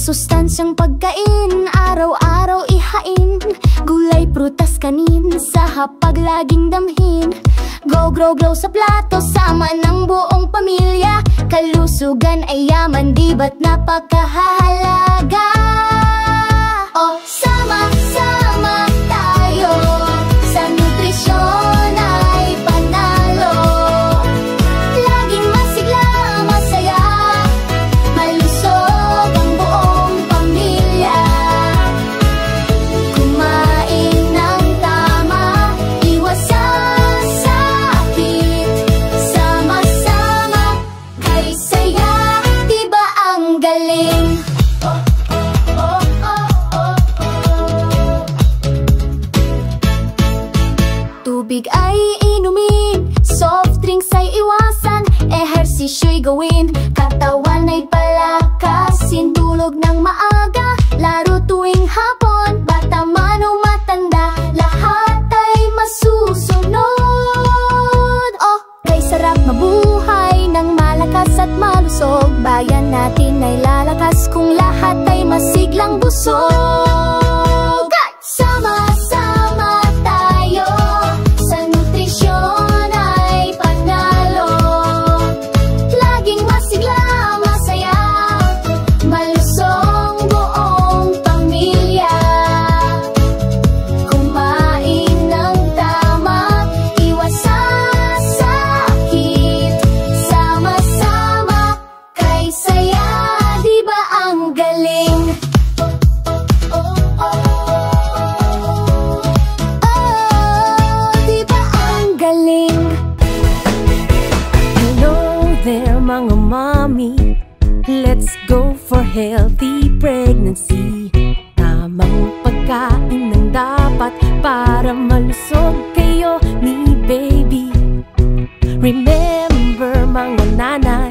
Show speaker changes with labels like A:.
A: masustansyang pagkain, araw-araw ihain. Gulay, prutas, kanin, sa hapag laging damhin. Go, grow, glow sa plato, sama ng buong pamilya. Kalusugan ay yaman, di ba't napakahalaga? O, sama-sama tayo, sa nutrisyon ay panalo. Laging masigla, masaya, malusog ang buong pamilya. Kumain ng tama, iwas sa sakit. Sama-sama kay saya, di ba ang galing? Tubig ay inumin, soft drinks ay iwasan, ehersisyo'y gawin, katawan ay palakasin. Tulog ng maaga, laro tuwing hapon, bata man o matanda, lahat ay masusunod. Oh, kay sarap mabuhay ng malakas at malusog. Bayan natin ay lalakas kung lahat ay masiglang busog. Sama-sama tayo, sa nutrisyon ay panalo. Laging masigla, masaya, malusog buong pamilya. Kumain ng tama, iwas sa sakit. Sama-sama kay saya, di ba ang galing? Di ba ang galing?
B: Hello there mga mommy, let's go for healthy pregnancy. Tamang pagkain ng dapat para malusog kayo ni baby. Remember mga nanay,